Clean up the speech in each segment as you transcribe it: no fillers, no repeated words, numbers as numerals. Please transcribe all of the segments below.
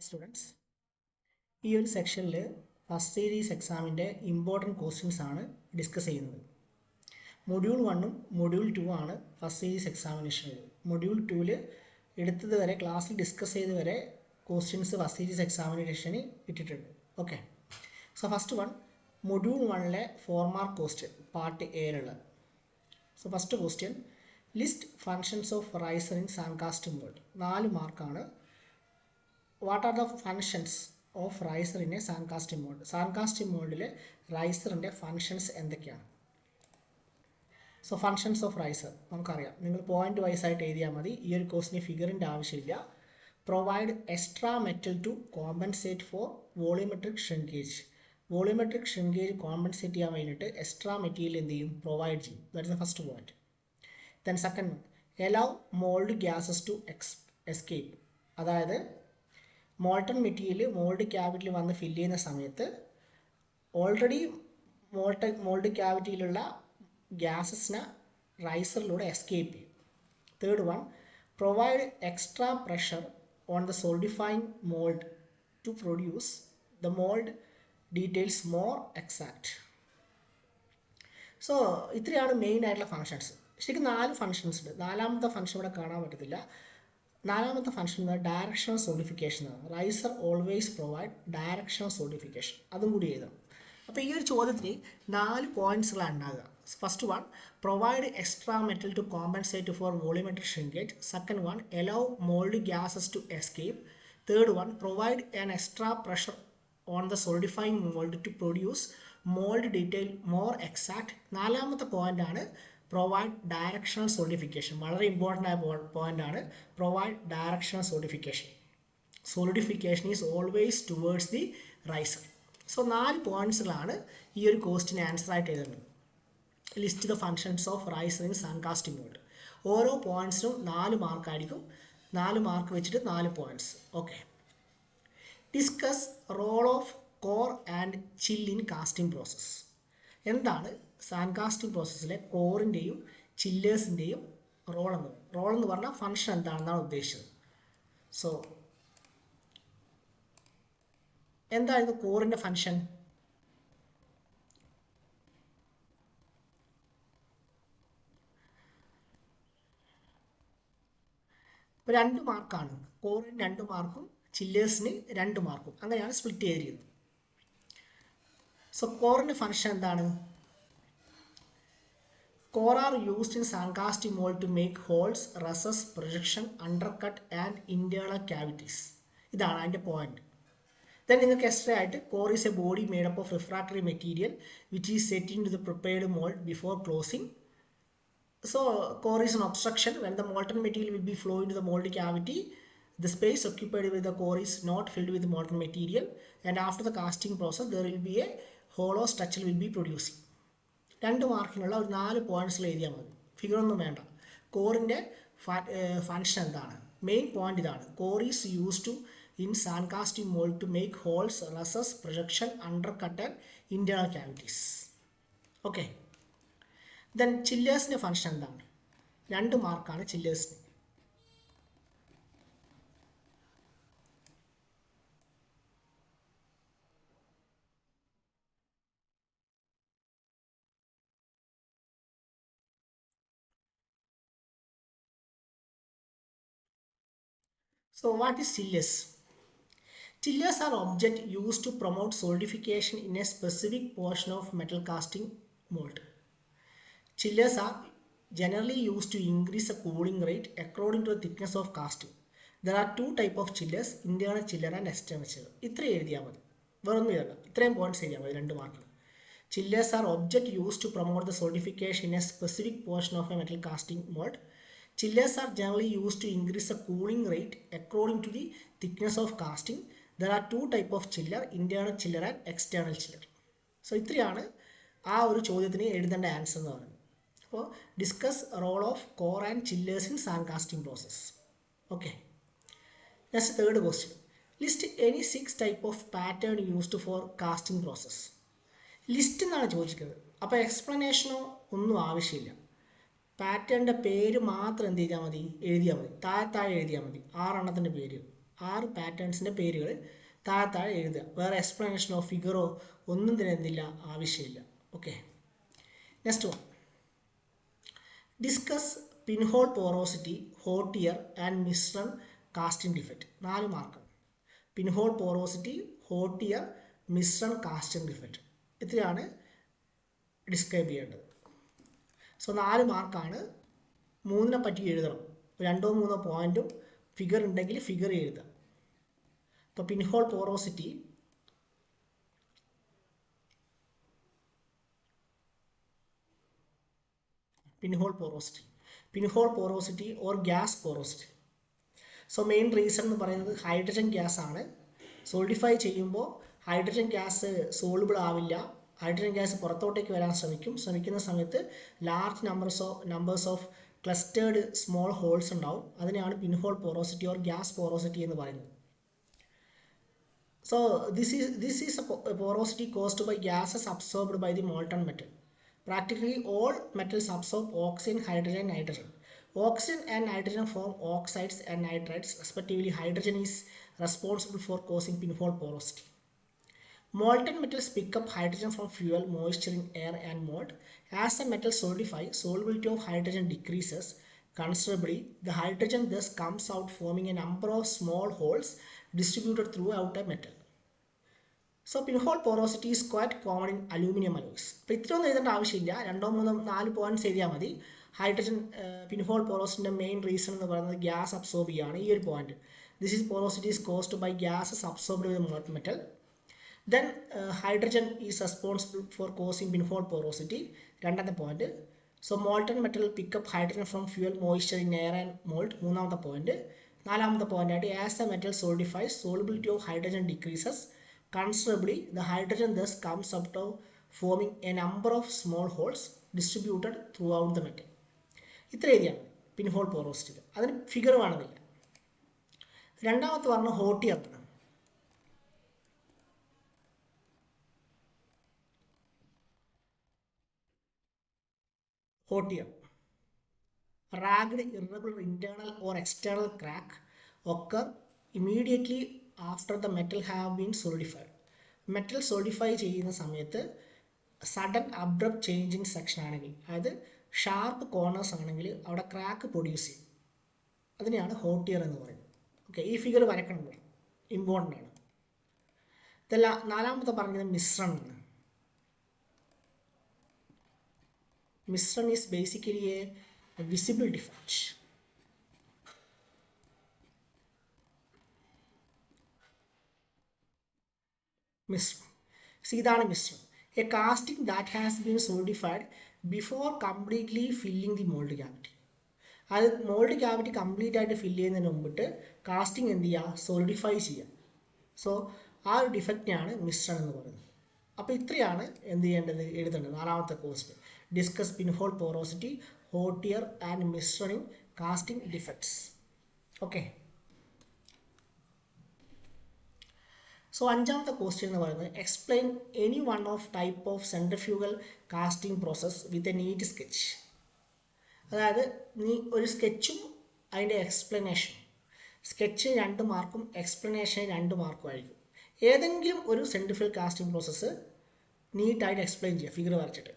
Students ഈ ഒരു സെക്ഷനിൽ ഫസ്റ്റ് സീരീസ് എക്സാമിൻ്റെ ഇമ്പോർട്ടൻറ്റ് ക്വസ്റ്റ്യൻസ് ആണ് ഡിസ്കസ് ചെയ്യുന്നത്. മൊഡ്യൂൾ 1ഉം മൊഡ്യൂൾ 2 ആണ് ഫസ്റ്റ് സീരീസ് എക്സാമിനേഷനിൽ. മൊഡ്യൂൾ 2ൽ എടുത്തത് വരെ ക്ലാസ്സിൽ ഡിസ്കസ് ചെയ്ത് വരെ ക്വസ്റ്റ്യൻസ് ഫസ്റ്റ് സീരീസ് എക്സാമിനേഷന് ഇട്ടിട്ടുണ്ട്. Okay, so first one module 1ലെ 4 മാർക്ക് ക്വസ്റ്റ്യൻ പാർട്ട് എയിലുള്ള. So first question list functions of riser in sand casting mould. 4 മാർക്കാണ്. What are the functions of riser in a sand casting mould? Sand casting മോഡിൽ റൈസറിൻ്റെ functions എന്തൊക്കെയാണ്? So functions of riser നമുക്കറിയാം, നിങ്ങൾ point wise ആയിട്ട് എഴുതിയാൽ മതി. ഈ ഒരു കോഴ്സിന് ഫിഗറിൻ്റെ ആവശ്യമില്ല. Provide extra metal to compensate for volumetric shrinkage. Volumetric shrinkage compensate ചെയ്യാൻ വേണ്ടിയിട്ട് എക്സ്ട്രാ മെറ്റീരിയൽ എന്ത് ചെയ്യും? പ്രൊവൈഡ് ചെയ്യും. That is the first point. Then second one, allow mould gases to escape. അതായത് മോൾട്ടൺ മെറ്റീരിയൽ മോൾഡ് ക്യാവിറ്റിയിൽ വന്ന് ഫില്ല് ചെയ്യുന്ന സമയത്ത് ഓൾറെഡി മോൾഡ് ക്യാവിറ്റിയിലുള്ള ഗ്യാസസിനെ റൈസറിലൂടെ എസ്കേപ്പ് ചെയ്യും. Third one, provide extra pressure on the solidifying mould to produce the mould details more exact. So ഇത്രയാണ് മെയിൻ ആയിട്ടുള്ള ഫങ്ഷൻസ്. ശരിക്കും 4 ഫങ്ഷൻസ് ഉണ്ട്. 4ാമത്തെ ഫങ്ഷൻ ഇവിടെ കാണാൻ പറ്റത്തില്ല. 4ാമത്തെ ഫങ്ഷൻ ഡയറക്ഷണൽ സോളിഡിഫിക്കേഷൻ ആണ്. Riser always provide directional solidification. അതും കൂടി എഴുതണം. അപ്പോൾ ഈ ഒരു ചോദ്യത്തിന് 4 പോയിന്റ്സുകളാണ് ഉണ്ടാകുക. First one, provide extra metal to compensate for volumetric shrinkage. Second one, allow mould gases to escape. Third one, provide an extra pressure on the solidifying mould to produce mould detail more exact. 4ാമത്തെ point ആണ് provide directional solidification. വളരെ important ആയ point ആണ് provide directional solidification. Solidification is always towards the riser. So 4 പോയിന്റ്സുകളാണ് ഈ ഒരു ക്വസ്റ്റിന് answer ആയിട്ട് എഴുതുന്നത്. List the functions of riser in sand casting mould. ഓരോ പോയിന്റ്സിനും 4 മാർക്കായിരിക്കും. 4 മാർക്ക് വെച്ചിട്ട് 4 points. Okay, discuss role of core and chill in casting process. എന്താണ് സാൻകാസ്റ്റിംഗ് പ്രോസസ്സിലെ കോറിൻ്റെയും ചില്ലേഴ്സിൻ്റെയും റോൾ എന്ന് പറഞ്ഞാൽ ഫങ്ഷൻ എന്താണെന്നാണ് ഉദ്ദേശിച്ചത്. സോ എന്തായിരുന്നു കോറിൻ്റെ ഫങ്ഷൻ? ഇപ്പോൾ 2 മാർക്കാണ്. കോറിന് 2 മാർക്കും ചില്ലേഴ്സിന് 2 മാർക്കും. അങ്ങനെയാണ് സ്പ്ലിറ്റ് ചെയ്തിരിക്കുന്നത്. സോ കോറിൻ്റെ ഫങ്ഷൻ എന്താണ്? Core are used in Sancastic mold to make holes, recesses, projection, undercut and internal cavities. ഇതാണ് അതിൻ്റെ പോയിന്റ്. ദെൻ നിങ്ങൾക്ക് എക്സ്ട്രാ ആയിട്ട് core is a body made up of refractory material which is set into the prepared mould before closing. So core is an obstruction. When the molten material will be flow into the mold cavity, the space occupied with the core is not filled with molten material, and after the casting process there will be a hollow structure will be producing. 2 മാർക്കിനുള്ള ഒരു 4 പോയിന്റ്സിൽ എഴുതിയാൽ മതി. ഫിഗറൊന്നും വേണ്ട. കോറിൻ്റെ function എന്താണ്? Main point ഇതാണ്. Core is use to in sand casting mould to make holes, recesses, projection, undercut and internal cavities. Okay, then ചില്ലേഴ്സിൻ്റെ ഫങ്ഷൻ എന്താണ്? 2 മാർക്കാണ് ചില്ലേഴ്സിന്. So what is chillers? Chillers are objects used to promote solidification in a specific portion of metal casting mold. Chillers are generally used to increase the cooling rate according to the thickness of casting. There are 2 types of chillers, internal chiller and external chiller. ഇത്രയും എഴുതിയാൽ മതി, വേറൊന്നും എഴുതണ്ട. ഇത്രയും points എഴുതിയാൽ മതി 2 മാർക്കിൽ. Chillers are objects used to promote the solidification in a specific portion of a metal casting mold. Chillers are generally used to increase the cooling rate according to the thickness of casting. There are 2 types of chiller, internal chiller and external chiller. So ഇത്രയാണ് ആ ഒരു ചോദ്യത്തിന് എഴുതേണ്ട answer എന്ന് പറയുന്നത്. അപ്പോൾ discuss role of core and chillers in sand casting process. Okay, next third question, list any 6 type of pattern used for casting process. List എന്നാണ് ചോദിക്കുന്നത്. അപ്പോൾ എക്സ്പ്ലനേഷനോ ഒന്നും ആവശ്യമില്ല. പാറ്റേണിൻ്റെ പേര് മാത്രം എന്ത് ചെയ്താൽ മതി? എഴുതിയാൽ മതി. താഴെ എഴുതിയാൽ മതി 6 എണ്ണത്തിൻ്റെ പേര്. 6 പാറ്റേൺസിൻ്റെ പേരുകൾ താഴെ എഴുതുക. വേറെ എക്സ്പ്ലനേഷനോ ഫിഗറോ ഒന്നും തന്നെ എന്തില്ല, ആവശ്യമില്ല. Okay, next one. Discuss pinhole porosity, hot tear and misrun casting defect. 4 mark. Pinhole porosity, hot tear, misrun casting defect, ഇത്രയാണ് ഡിസ്ക്രൈബ് ചെയ്യേണ്ടത്. സോ 4 മാർക്കാണ്. 3നെ പറ്റി എഴുതണം. 2 3 പോയിന്റും ഫിഗർ ഉണ്ടെങ്കിൽ ഫിഗർ എഴുതുക. ഇപ്പോൾ pinhole porosity, pinhole porosity or gas porosity. So main reason എന്ന് പറയുന്നത് ഹൈഡ്രജൻ ഗ്യാസ് ആണ്. സോളിഡിഫൈ ചെയ്യുമ്പോൾ ഹൈഡ്രജൻ ഗ്യാസ് സോളിബിൾ ആവില്ല. ഹൈഡ്രജൻ ഗ്യാസ് പുറത്തോട്ടേക്ക് വരാൻ ശ്രമിക്കുന്ന സമയത്ത് large numbers of clustered small holes ഉണ്ടാവും. അതിനെയാണ് pinhole porosity or gas porosity എന്ന് പറയുന്നത്. So this is a porosity caused by gases absorbed by the molten metal. Practically all metals absorb oxygen, hydrogen, nitrogen. Oxygen and nitrogen form oxides and nitrides respectively. Hydrogen is responsible for causing pinhole porosity. Molten metals pick up hydrogen from fuel, moisture in air and mold. As the metal solidifies, solubility of hydrogen decreases considerably. The hydrogen thus comes out forming a number of small holes distributed throughout the metal. So pinhole porosity is quite common in aluminum alloys. അപ്പോൾ ഇത്രയൊന്നും എഴുതേണ്ട ആവശ്യമില്ല. 2 3 4 points എഴുതിയാൽ മതി. Hydrogen pinhole പോറോസിറ്റിൻ്റെ main reason എന്ന് പറയുന്നത് gas absorb ചെയ്യുകയാണ്. ഈ ഒരു point, this is porosity is caused by gases absorbed with molten metal. Then hydrogen is responsible for causing pinhole porosity. രണ്ടാമത്തെ point. So molten metal pick up hydrogen from fuel, moisture in air and mould. മൂന്നാമത്തെ point. നാലാമത്തെ പോയിന്റായിട്ട് as the metal solidifies, solubility of hydrogen decreases considerably. The hydrogen thus comes out of forming a number of small holes distributed throughout the metal. ഇത്ര എഴുതിയാണ് pinhole porosity. അതിന് figure വേണമെന്നില്ല. രണ്ടാമത്തെ പറഞ്ഞ hot year. Hot iron. Ragged irregular internal or external crack occur immediately after the metal have been solidified. Metal solidify ചെയ്യുന്ന സമയത്ത് sudden abrupt change in section ആണെങ്കിൽ, അതായത് sharp corners ആണെങ്കിൽ അവിടെ ക്രാക്ക് പ്രൊഡ്യൂസ് ചെയ്യും. അതിനെയാണ് ഹോട്ട് ഇയർ എന്ന് പറയുന്നത്. ഓക്കെ, ഈ ഫിഗർ വരക്കണം, ഇമ്പോർട്ടൻ്റ് ആണ്. ഇതല്ല. നാലാമത്തെ പറഞ്ഞത് മിശ്രണമാണ്. മിശ്रण is basically a visible defect. മിശ്രണം. ഇതാണ് മിശ്രണം. A casting that has been solidified before completely filling the mold cavity. അത് മോൾഡ് ക്യാവിറ്റി കംപ്ലീറ്റ് ആയിട്ട് ഫില്ല് ചെയ്യുന്നതിന് മുമ്പിട്ട് കാസ്റ്റിംഗ് എന്ത് ചെയ്യുക, സോളിഡിഫൈ ചെയ്യുക. സോ ആ ഒരു ഡിഫക്റ്റിനെയാണ് മിശ്രണം എന്ന് പറയുന്നത്. അപ്പോൾ ഇത്രയാണ് എന്ത് ചെയ്യേണ്ടത്, എഴുതേണ്ടത്. നാലാമത്തെ question. Discuss pinhole porosity, hot tear and misrunning casting defects. Okay. So അഞ്ചാമത്തെ ക്വസ്റ്റ്യൻ എന്ന് പറയുന്നത് explain any one of type of centrifugal casting process with a neat sketch. അതായത് നീ ഒരു സ്കെച്ചും അതിൻ്റെ എക്സ്പ്ലനേഷനും. സ്കെച്ച് 2 മാർക്കും എക്സ്പ്ലനേഷൻ 2 മാർക്കും ആയിരിക്കും. ഏതെങ്കിലും ഒരു സെൻട്രിഫ്യൂഗൽ കാസ്റ്റിംഗ് പ്രോസസ്സ് നീറ്റായിട്ട് എക്സ്പ്ലെയിൻ ചെയ്യുക ഫിഗർ വരച്ചിട്ട്.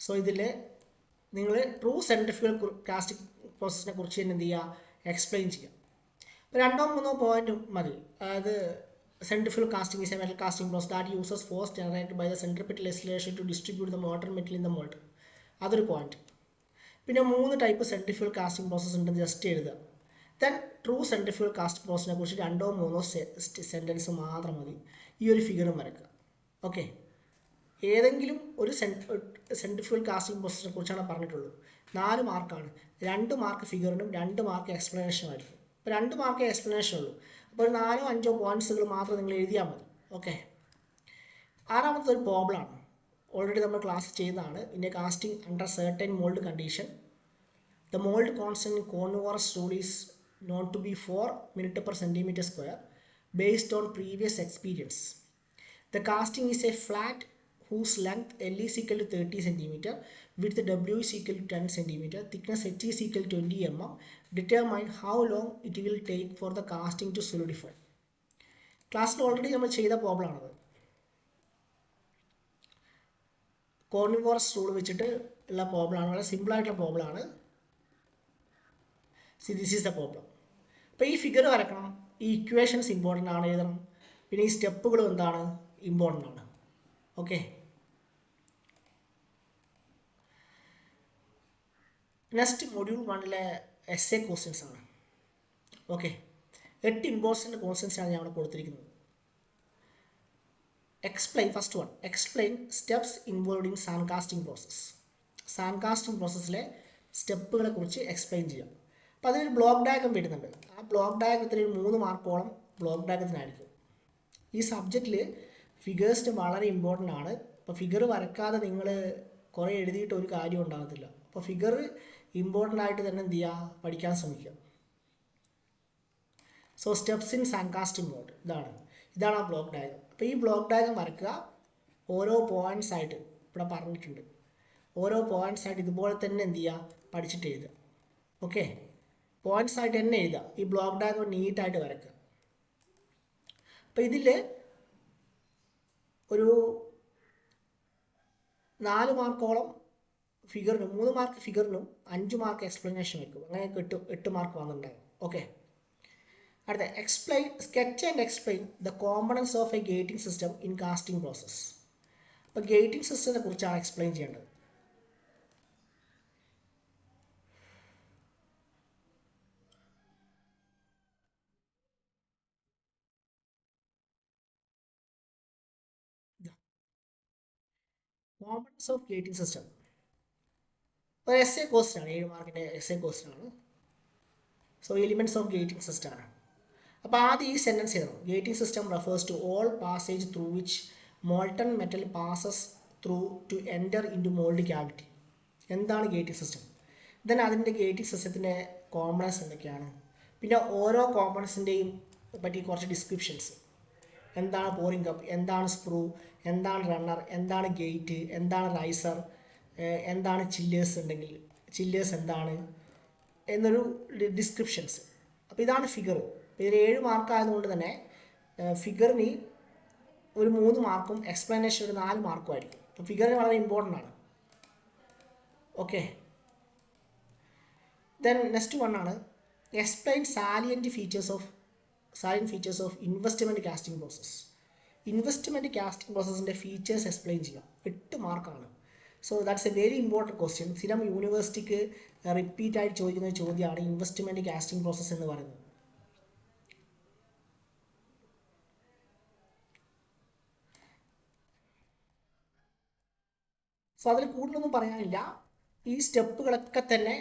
സോ ഇതിൽ നിങ്ങൾ ട്രൂ സെൻട്രിഫ്യൂഗൽ കാസ്റ്റിംഗ് പ്രോസസ്സിനെ കുറിച്ച് തന്നെ എന്ത് ചെയ്യുക, എക്സ്പ്ലെയിൻ ചെയ്യുക. ഇപ്പോൾ 2 3 പോയിന്റും മതി. അതായത് centrifugal casting is a metal casting process that uses force generated by the centripetal acceleration to distribute the molten metal in the mold. അതൊരു പോയിന്റ്. പിന്നെ 3 ടൈപ്പ് സെൻട്രിഫ്യൂഗൽ കാസ്റ്റിംഗ് പ്രോസസ്സ് ഉണ്ടെന്ന് ജസ്റ്റ് എഴുതുക. ദെൻ ട്രൂ സെൻട്രിഫ്യൂഗൽ കാസ്റ്റിംഗ് പ്രോസസ്സിനെ കുറിച്ച് 2 3 sentence മാത്രം മതി. ഈ ഒരു ഫിഗറും വരക്കുക. ഓക്കെ. ഏതെങ്കിലും ഒരു സെൻട്രിഫ്യൂഗൽ കാസ്റ്റിംഗ് പ്രോസസ്സിനെ കുറിച്ചാണ് പറഞ്ഞിട്ടുള്ളൂ. 4 മാർക്കാണ്. 2 മാർക്ക് ഫിഗറിനും 2 മാർക്ക് എക്സ്പ്ലനേഷനും ആയിരിക്കും. ഇപ്പോൾ 2 മാർക്ക് എക്സ്പ്ലനേഷൻ ഉള്ളൂ. അപ്പോൾ 4 5 പോയിന്റ്സുകൾ മാത്രം നിങ്ങൾ എഴുതിയാൽ മതി. ഓക്കെ. ആറാമത്തെ ഒരു പ്രോബ്ലമാണ്. ഓൾറെഡി നമ്മൾ ക്ലാസ് ചെയ്തതാണ്. In a casting under certain mould condition the mould constant in Chvorinov's rule is known to be 4 minutes per centimeter square based on previous experience. The casting is a flat whose length L is equal to 30 centimeter, width W is equal to 10 centimeter, thickness H is equal to 20 mm. Determine how long it will take for the casting to solidify. ക്ലാസ്സിൽ already നമ്മൾ ചെയ്ത problem ആണത്. കോർണിവോറസ് rule വെച്ചിട്ട് ഉള്ള പ്രോബ്ലമാണ്. വളരെ സിമ്പിളായിട്ടുള്ള പ്രോബ്ലമാണ്. See this is the problem. അപ്പോൾ ഈ ഫിഗർ വരക്കണം, ഈ ഇക്വേഷൻസ് ഇമ്പോർട്ടൻ്റ് ആണ് എഴുതണം, പിന്നെ ഈ സ്റ്റെപ്പുകളും എന്താണ് ഇമ്പോർട്ടൻ്റ് ആണ്. ഓക്കെ, നെക്സ്റ്റ് മൊഡ്യൂൾ 1-ലെ എസ്എ ക്വസ്റ്റ്യൻസ് ആണ്. ഓക്കെ, 8 ഇമ്പോർട്ടൻ്റ് ക്വസ്റ്റ്യൻസ് ആണ് ഞാൻ അവിടെ കൊടുത്തിരിക്കുന്നത്. Explain, first one, explain steps involve in sand casting process. Sand casting പ്രോസസ്സിലെ സ്റ്റെപ്പുകളെ കുറിച്ച് എക്സ്പ്ലെയിൻ ചെയ്യാം. അപ്പോൾ അതിനൊരു ബ്ലോക്ക് ഡയഗ്രം വരുന്നുണ്ട്. ആ ബ്ലോക്ക് ഡയഗ്രത്തിന് 3 മാർക്കോളം ബ്ലോക്ക് ഡയഗ്രത്തിനായിരിക്കും. ഈ സബ്ജക്റ്റിൽ ഫിഗേഴ്സിന് വളരെ ഇമ്പോർട്ടൻ്റ് ആണ്. അപ്പോൾ ഫിഗർ വരക്കാതെ നിങ്ങൾ കുറേ എഴുതിയിട്ട് ഒരു കാര്യം ഉണ്ടാകത്തില്ല. അപ്പോൾ ഫിഗർ ഇമ്പോർട്ടൻ്റ് ആയിട്ട് തന്നെ എന്ത് ചെയ്യുക, പഠിക്കാൻ ശ്രമിക്കുക. So steps in sand casting mode ഇതാണ് ആ ബ്ലോക്ക് ഡയഗ്രം. അപ്പോൾ ഈ ബ്ലോക്ക് ഡയഗ്രം വരക്കുക. ഓരോ പോയിൻറ്റ്സ് ആയിട്ട് ഇവിടെ പറഞ്ഞിട്ടുണ്ട്. ഓരോ പോയിൻറ്റ്സ് ആയിട്ട് ഇതുപോലെ തന്നെ എന്ത് ചെയ്യുക, പഠിച്ചിട്ട് എഴുതുക. ഓക്കെ, പോയിൻറ്റ്സ് ആയിട്ട് തന്നെ എഴുതുക. ഈ ബ്ലോക്ക് ഡയഗ്രം നീറ്റായിട്ട് വരക്കുക. അപ്പോൾ ഇതിൽ ഒരു 4 മാർക്കോളം ഫിഗറിനും 3 മാർക്ക് ഫിഗറിനും 5 മാർക്ക് എക്സ്പ്ലനേഷൻ വെക്കും. അങ്ങനെ 8 മാർക്ക് വന്നിട്ടുണ്ടാകും. ഓക്കെ, അടുത്ത explain, sketch and explain the components of a gating system in casting process. അപ്പോൾ ഗേറ്റിംഗ് സിസ്റ്റത്തെ കുറിച്ചാണ് എക്സ്പ്ലെയിൻ ചെയ്യേണ്ടത്. കോമ്പണൻസ് ഓഫ് ഗേറ്റിംഗ് സിസ്റ്റം ഒരു എസ്എ ക്വസ്റ്റ്യൻ ആണ്, 7 മാർക്കിൻ്റെ എസ്എ ക്വസ്റ്റ്യൻ ആണ്. So elements of gating system ആണ്. അപ്പോൾ ആദ്യം ഈ സെൻറ്റൻസ് എഴുതണം. Gating system refers to all passage through which molten metal passes through to enter into mould cavity. എന്താണ് ഗേറ്റിംഗ് സിസ്റ്റം? ദെൻ അതിൻ്റെ ഗേറ്റിംഗ് സിസ്റ്റത്തിൻ്റെ കോമ്പണൻസ് എന്തൊക്കെയാണ്, പിന്നെ ഓരോ കോമ്പണൻസിൻ്റെയും പറ്റി കുറച്ച് ഡിസ്ക്രിപ്ഷൻസ്. എന്താണ് പോറിംഗ് കപ്പ്, എന്താണ് സ്ക്രൂ, എന്താണ് റണ്ണർ, എന്താണ് ഗേറ്റ്, എന്താണ് റൈസർ, എന്താണ് ചില്ലേഴ്സ് ഉണ്ടെങ്കിൽ ചില്ലേഴ്സ് എന്താണ് എന്നൊരു ഡിസ്ക്രിപ്ഷൻസ്. അപ്പോൾ ഇതാണ് ഫിഗർ. ഇതിൽ 7 മാർക്ക് ആയതുകൊണ്ട് തന്നെ ഫിഗറിന് ഒരു 3 മാർക്കും എക്സ്പ്ലനേഷൻ ഒരു 4 മാർക്കും ആയിരിക്കും. അപ്പോൾ ഫിഗറിന് വളരെ ഇമ്പോർട്ടൻ്റ് ആണ്. ഓക്കെ, ദെൻ നെക്സ്റ്റ് വൺ ആണ് explain salient features of investment casting process. Investment casting പ്രോസസ്സിൻ്റെ ഫീച്ചേഴ്സ് എക്സ്പ്ലെയിൻ ചെയ്യാം. 8 മാർക്കാണ്. So that's a very important question. സ്ഥിരം യൂണിവേഴ്സിറ്റിക്ക് റിപ്പീറ്റ് ആയിട്ട് ചോദിക്കുന്ന ഒരു ചോദ്യമാണ് ഇൻവെസ്റ്റ്മെൻറ്റ് കാസ്റ്റിംഗ് പ്രോസസ്സ് എന്ന് പറയുന്നത്. സോ അതിൽ കൂടുതലൊന്നും പറയാനില്ല. ഈ സ്റ്റെപ്പുകളൊക്കെ തന്നെ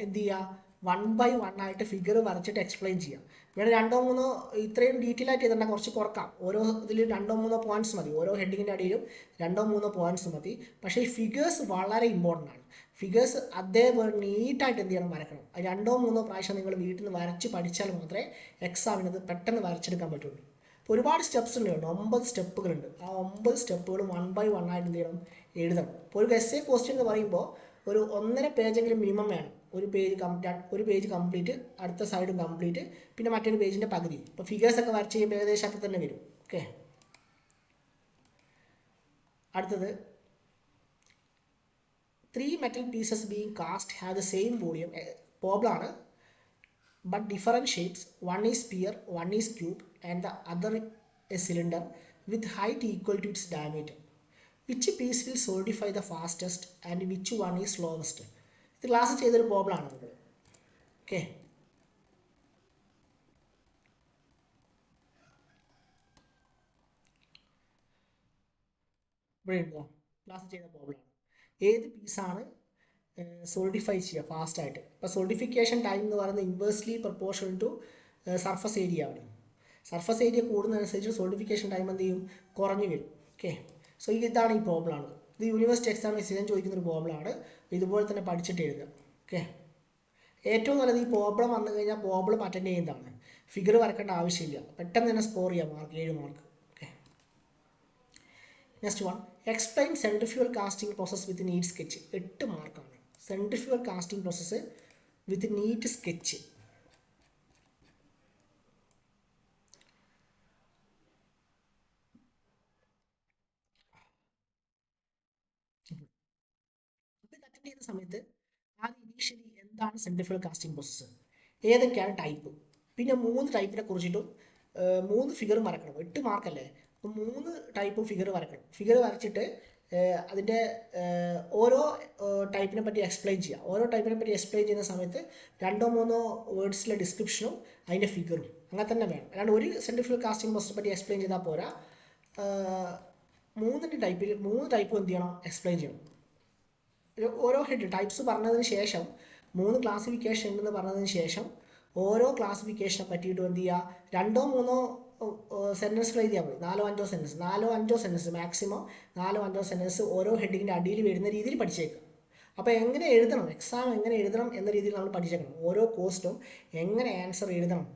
എന്ത് ചെയ്യുക, 1 by 1 ആയിട്ട് ഫിഗർ വരച്ചിട്ട് എക്സ്പ്ലെയിൻ ചെയ്യാം. വേറെ 2-3 ഇത്രയും ഡീറ്റെയിൽ ആയിട്ട് ചെയ്തിട്ടുണ്ടെങ്കിൽ കുറച്ച് കുറക്കാം. ഓരോ ഇതിൽ 2-3 പോയിൻറ്റ്സ് മതി. ഓരോ ഹെഡിങ്ങിൻ്റെ അടിയിലും 2-3 പോയിൻറ്റ്സ് മതി. പക്ഷേ ഈ ഫിഗേഴ്സ് വളരെ ഇമ്പോർട്ടൻ്റ് ആണ്. ഫിഗേഴ്സ് അതേപോലെ നീറ്റായിട്ട് എന്ത് ചെയ്യണം, വരക്കണം. 2-3 പ്രാവശ്യം നിങ്ങൾ വീട്ടിൽ നിന്ന് വരച്ച് പഠിച്ചാൽ മാത്രമേ എക്സാമിനത് പെട്ടെന്ന് വരച്ചെടുക്കാൻ പറ്റുള്ളൂ. ഇപ്പോൾ ഒരുപാട് സ്റ്റെപ്സ് ഉണ്ട്, 9 സ്റ്റെപ്പുകളുണ്ട്. ആ 9 സ്റ്റെപ്പുകളും 1 by 1 ആയിട്ട് എന്ത് ചെയ്യണം, എഴുതണം. ഇപ്പോൾ ഒരു എസ്എ ക്വസ്റ്റ്യൻ എന്ന് പറയുമ്പോൾ ഒരു 1.5 പേജെങ്കിലും മിനിമം വേണം. ഒരു പേജ് കംപ്ലീറ്റ്, അടുത്ത സൈഡും കംപ്ലീറ്റ്, പിന്നെ മറ്റൊരു പേജിൻ്റെ പകുതി. ഇപ്പോൾ ഫിഗേഴ്സൊക്കെ വരച്ച് ചെയ്യുമ്പോൾ ഏകദേശം ഒക്കെ തന്നെ വരും. ഓക്കെ, അടുത്തത് 3 metal pieces being cast have the same volume. Problem ആണ്, but different shapes. One is sphere, one is cube, and the other a cylinder with height equal to its diameter. Which piece will solidify the fastest and which one is slowest? ഇത് class ചെയ്തൊരു problem ആണ് നിങ്ങൾ. Okay, ഇവിടെ ഉണ്ടോ, class ചെയ്ത problem ആണ്. ഏത് പീസാണ് സോളിഡിഫൈ ചെയ്യുക ഫാസ്റ്റായിട്ട്? ഇപ്പോൾ സോളിഡിഫിക്കേഷൻ ടൈം എന്ന് പറയുന്നത് inversely proportional to surface area ആണ്. സർഫസ് ഏരിയ കൂടുന്നതനുസരിച്ച് സോളിഡിഫിക്കേഷൻ ടൈം എന്ത് ചെയ്യും, കുറഞ്ഞു വരും. ഓക്കെ, സോ ഇതാണ് ഈ പ്രോബ്ലം ആണ്. ഇത് യൂണിവേഴ്സിറ്റി എക്സാമിന് സ്ഥിരം ചോദിക്കുന്നൊരു പ്രോബ്ലം ആണ്. ഇതുപോലെ തന്നെ പഠിച്ചിട്ട് എഴുതുക. ഓക്കെ, ഏറ്റവും നല്ലത് ഈ പ്രോബ്ലം വന്നു കഴിഞ്ഞാൽ പ്രോബ്ലം അറ്റൻഡ് ചെയ്യുന്നതാണ്. ഫിഗർ വരക്കേണ്ട ആവശ്യമില്ല, പെട്ടെന്ന് തന്നെ സ്കോർ ചെയ്യാം mark, 7 mark. Okay, next one explain centrifugal casting process with neat sketch. 8 മാർക്കാണ്. Centrifugal casting process with neat sketch. അപ്പോൾ ഇത് അറ്റൻഡ് ചെയ്യുന്ന സമയത്ത് ആദ്യം ഇനീഷ്യലി എന്താണ് സെൻട്രിഫ്യൂഗൽ കാസ്റ്റിംഗ് പ്രോസസ്സ്, ഏതൊക്കെയാണ് ടൈപ്പ്, പിന്നെ 3 ടൈപ്പിനെ കുറിച്ചിട്ടും 3 ഫിഗർ വരക്കണം. 8 മാർക്കല്ലേ, അപ്പോൾ 3 ടൈപ്പ് ഫിഗർ വരക്കണം. ഫിഗർ വരച്ചിട്ട് അതിൻ്റെ ഓരോ ടൈപ്പിനെ പറ്റി എക്സ്പ്ലെയിൻ ചെയ്യുക. ഓരോ ടൈപ്പിനെ പറ്റി എക്സ്പ്ലെയിൻ ചെയ്യുന്ന സമയത്ത് 2-3 വേർഡ്സിലെ ഡിസ്ക്രിപ്ഷനും അതിൻ്റെ ഫിഗറും അങ്ങനെ തന്നെ വേണം. അല്ലാണ്ട് ഒരു സെൻട്രിഫ്യൂഗൽ കാസ്റ്റിംഗ് പ്രോസസ്സിനെ പറ്റി എക്സ്പ്ലെയിൻ ചെയ്താൽ പോരാ, 3 ടൈപ്പ് എന്ത് ചെയ്യണം, എക്സ്പ്ലെയിൻ ചെയ്യണം. ഓരോ ഹെഡ് ടൈപ്സ് പറഞ്ഞതിന് ശേഷം 3 ക്ലാസിഫിക്കേഷൻ ഉണ്ടെന്ന് പറഞ്ഞതിന് ശേഷം ഓരോ ക്ലാസിഫിക്കേഷനെ പറ്റിയിട്ട് എന്ത് ചെയ്യുക, 2-3 സെൻറ്റൻസുകൾ എഴുതിയാൽ മതി. 4-5 സെൻറ്റൻസ് മാക്സിമം 4-5 സെൻറ്റൻസ് ഓരോ ഹെഡിങ്ങിൻ്റെ അടിയിൽ വരുന്ന രീതിയിൽ പഠിച്ചേക്കുക. അപ്പോൾ എങ്ങനെ എഴുതണം, എക്സാം എങ്ങനെ എഴുതണം എന്ന രീതിയിൽ നമ്മൾ പഠിച്ചേക്കണം. ഓരോ കോസ്റ്റും എങ്ങനെ ആൻസർ എഴുതണം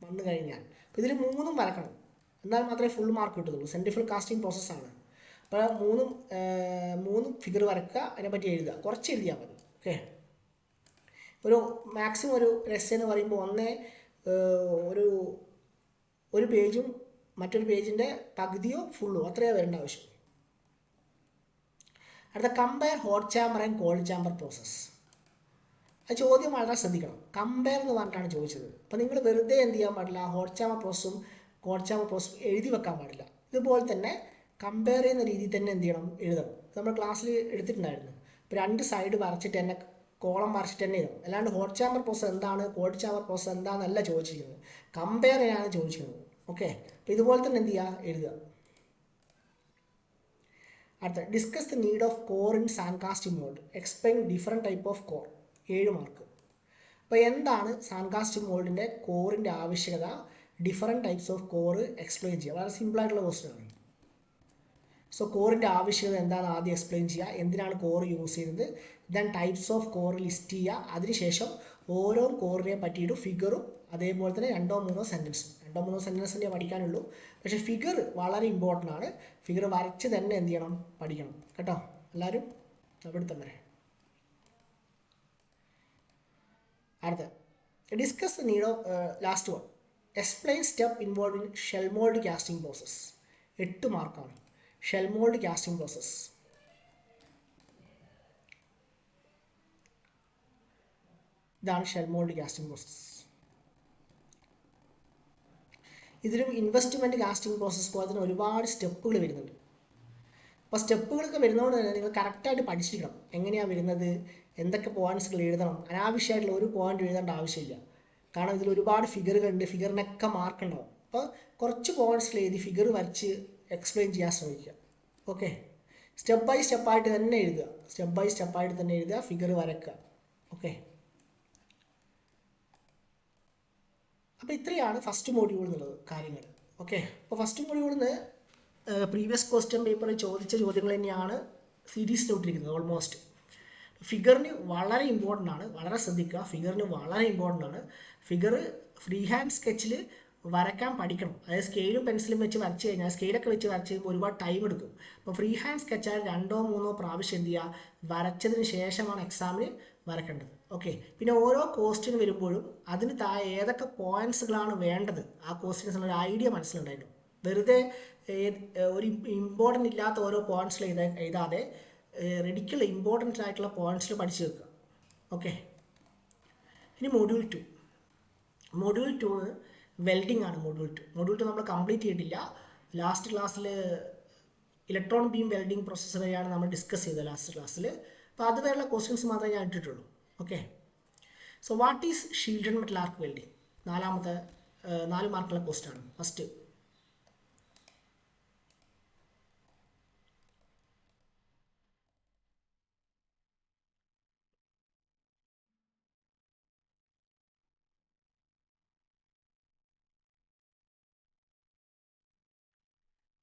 വന്നു കഴിഞ്ഞാൽ. അപ്പോൾ ഇതിൽ 3 വരക്കണം, എന്നാൽ മാത്രമേ ഫുൾ മാർക്ക് കിട്ടുള്ളൂ. സെൻട്രിഫ്യൂഗൽ കാസ്റ്റിംഗ് പ്രോസസ്സാണ്. അപ്പോൾ 3 ഫിഗർ വരക്കുക, അതിനെപ്പറ്റി എഴുതുക, കുറച്ച് എഴുതിയാൽ മതി. ഓക്കെ, ഒരു മാക്സിമം ഒരു എസ്സേ എന്ന് പറയുമ്പോൾ ഒരു പേജും മറ്റൊരു പേജിൻ്റെ പകുതിയോ ഫുള്ളോ അത്രയോ വരേണ്ട ആവശ്യം. അടുത്ത compare hot chamber and called chamber process. ആ ചോദ്യം വളരെ ശ്രദ്ധിക്കണം. കമ്പയർ എന്ന് പറഞ്ഞിട്ടാണ് ചോദിച്ചത്. അപ്പോൾ നിങ്ങൾ വെറുതെ എന്ത് ചെയ്യാൻ പാടില്ല, ഹോട്ട് ചാമ്പർ പ്രോസസ്സും കോൾഡ് ചാമ്പർ പ്രോസസ്സും എഴുതി വെക്കാൻ പാടില്ല. ഇതുപോലെ തന്നെ കമ്പയർ ചെയ്യുന്ന രീതിയിൽ തന്നെ എന്ത് ചെയ്യണം, എഴുതണം. നമ്മൾ ക്ലാസ്സിൽ എടുത്തിട്ടുണ്ടായിരുന്നു. ഇപ്പോൾ 2 സൈഡ് വരച്ചിട്ട് തന്നെ കോളം വരച്ചിട്ട് തന്നെ എഴുതണം. അല്ലാണ്ട് ഹോട്ട് ചാമ്പർ പ്രോസസ്സ് എന്താണ്, കോൾഡ് ചാമ്പർ പ്രോസസ്സ് എന്താണെന്നല്ല ചോദിച്ചിരിക്കുന്നത്, കമ്പയർ ചെയ്യാനാണ് ചോദിച്ചിരിക്കുന്നത്. ഓക്കെ, അപ്പോൾ ഇതുപോലെ തന്നെ എന്ത് ചെയ്യുക, എഴുതുക. അടുത്ത discuss the need of core in sand casting mould. Explain different type of core. 7 mark. അപ്പോൾ എന്താണ് സാൻഡ് കാസ്റ്റിംഗ് മോൾഡിൻ്റെ കോറിൻ്റെ ആവശ്യകത, different types of core explain ചെയ്യുക. വളരെ സിമ്പിളായിട്ടുള്ള ക്വസ്റ്റ്യൻ ആണ്. സോ കോറിൻ്റെ ആവശ്യകത എന്താണ് ആദ്യം എക്സ്പ്ലെയിൻ ചെയ്യുക, എന്തിനാണ് കോർ യൂസ് ചെയ്യുന്നത്, then types of core list ചെയ്യുക. അതിനുശേഷം ഓരോ കോറിനെ പറ്റിയിട്ട് ഫിഗറും അതേപോലെ തന്നെ 2-3 സെൻറ്റൻസ് പഠിക്കാനുള്ളൂ. പക്ഷേ ഫിഗർ വളരെ ഇമ്പോർട്ടൻ്റ് ആണ്. ഫിഗർ വരച്ച് തന്നെ എന്ത് ചെയ്യണം, പഠിക്കണം കേട്ടോ എല്ലാവരും. അവിടുത്തെ വരെ അടുത്ത discuss the need of last one explain step involve in shell mould casting process. 8 മാർക്കാണ്. Shell mould casting process. ഇതാണ് ഷെൽ മോൾഡ് കാസ്റ്റിംഗ് പ്രോസസ്. ഇതിലും ഇൻവെസ്റ്റ്മെൻറ്റ് കാസ്റ്റിംഗ് പ്രോസസ്സ് പോലെ തന്നെ ഒരുപാട് സ്റ്റെപ്പുകൾ വരുന്നുണ്ട്. അപ്പോൾ സ്റ്റെപ്പുകളൊക്കെ വരുന്നതുകൊണ്ട് തന്നെ നിങ്ങൾ കറക്റ്റായിട്ട് പഠിച്ചിരിക്കണം. എങ്ങനെയാണ് വരുന്നത്, എന്തൊക്കെ പോയിൻറ്റ്സുകൾ എഴുതണം. അനാവശ്യമായിട്ടുള്ള ഒരു പോയിൻ്റ് എഴുതേണ്ട ആവശ്യമില്ല. കാരണം ഇതിൽ ഒരുപാട് ഫിഗറുകളുണ്ട്, ഫിഗറിനൊക്കെ മാർക്ക് ഉണ്ടാവും. അപ്പോൾ കുറച്ച് പോയിൻറ്റ്സിൽ എഴുതി ഫിഗർ വരച്ച് എക്സ്പ്ലെയിൻ ചെയ്യാൻ ശ്രമിക്കുക. ഓക്കെ, സ്റ്റെപ്പ് ബൈ സ്റ്റെപ്പായിട്ട് തന്നെ എഴുതുക. ഫിഗർ വരക്കുക. ഓക്കെ, അപ്പോൾ ഇത്രയാണ് ഫസ്റ്റ് മോഡ്യൂൾ എന്നുള്ളത് കാര്യങ്ങൾ. ഓക്കെ, അപ്പോൾ ഫസ്റ്റ് മോഡ്യൂളിൽ നിന്ന് പ്രീവിയസ് ക്വസ്റ്റ്യൻ പേപ്പറിൽ ചോദിച്ച ചോദ്യങ്ങൾ തന്നെയാണ് സീരീസിൽ ഇട്ടിരിക്കുന്നത് ഓൾമോസ്റ്റ്. ഫിഗറിന് വളരെ ഇമ്പോർട്ടൻ്റ് ആണ്, വളരെ ശ്രദ്ധിക്കുക. ഫിഗർ ഫ്രീ ഹാൻഡ് സ്കെച്ചിൽ വരയ്ക്കാൻ പഠിക്കണം. അതായത് സ്കെയിലും പെൻസിലും വെച്ച് വരച്ച് കഴിഞ്ഞാൽ, സ്കെയിലൊക്കെ വെച്ച് വരച്ച് കഴിയുമ്പോൾ ഒരുപാട് ടൈം എടുക്കും. അപ്പോൾ ഫ്രീ ഹാൻഡ് സ്കെച്ചാൽ 2-3 പ്രാവശ്യം എന്ത് ചെയ്യുക, വരച്ചതിന് ശേഷമാണ് എക്സാമിന് വരക്കേണ്ടത്. ഓക്കെ, പിന്നെ ഓരോ ക്വസ്റ്റ്യൻ വരുമ്പോഴും അതിന് താഴെ ഏതൊക്കെ പോയിൻറ്റ്സുകളാണ് വേണ്ടത്, ആ ക്വസ്റ്റ്യൻസിന് ഒരു ഐഡിയ മനസ്സിലുണ്ടായിരുന്നു. വെറുതെ ഒരു ഇമ്പോർട്ടൻ്റ് ഇല്ലാത്ത ഓരോ പോയിൻറ്റ്സിൽ എഴുതാതെ റെഡിക്കുള്ള ഇമ്പോർട്ടൻ്റ് ആയിട്ടുള്ള പോയിൻറ്റ്സിൽ പഠിച്ചു വെക്കുക. ഓക്കെ, ഇനി മൊഡ്യൂൾ 2 വെൽഡിംഗ് ആണ്. മൊഡ്യൂൾ 2 നമ്മൾ കംപ്ലീറ്റ് ചെയ്തിട്ടില്ല. ലാസ്റ്റ് ക്ലാസ്സിൽ ഇലക്ട്രോൺ ബീം വെൽഡിംഗ് പ്രോസസ്സ് വരെയാണ് നമ്മൾ ഡിസ്കസ് ചെയ്തത് ലാസ്റ്റ് ക്ലാസ്സിൽ. അപ്പോൾ അതുവരെയുള്ള ക്വസ്റ്റ്യൻസ് മാത്രമേ ഞാൻ ഇട്ടിട്ടുള്ളൂ. Okay, so what is shielded metal arc welding? 4 മാർക്കുള്ള ക്വസ്റ്റ്യൻ ആണ്. First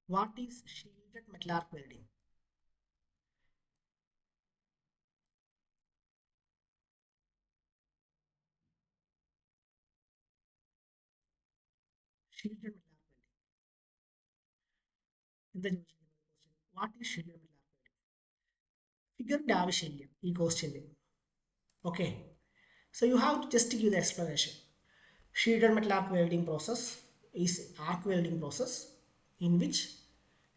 what is shielded metal arc welding? Shielded metal arc welding. എന്താ ചോദിച്ചിരിക്കുന്നത് question? What is shielded metal arc welding? ഫിഗറിൻ്റെ ആവശ്യമില്ല ഈ ക്വസ്റ്റ്യനിൽ. Okay, so you have to just give the explanation. Sheeted metal arc welding process is arc welding process in which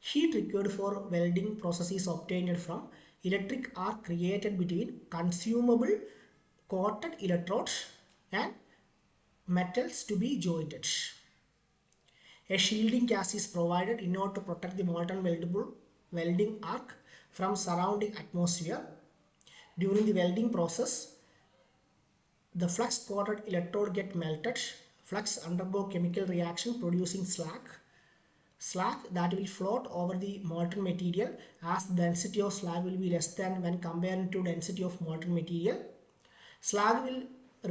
heat required for welding process is obtained from electric arc created between consumable coated electrodes and metals to be jointed. A shielding gas is provided in order to protect the molten welding arc from surrounding atmosphere. During the welding process, the flux coated electrode get melted. Flux undergo chemical reaction producing slag that will float over the molten material, as the density of slag will be less than when compared to density of molten material. Slag will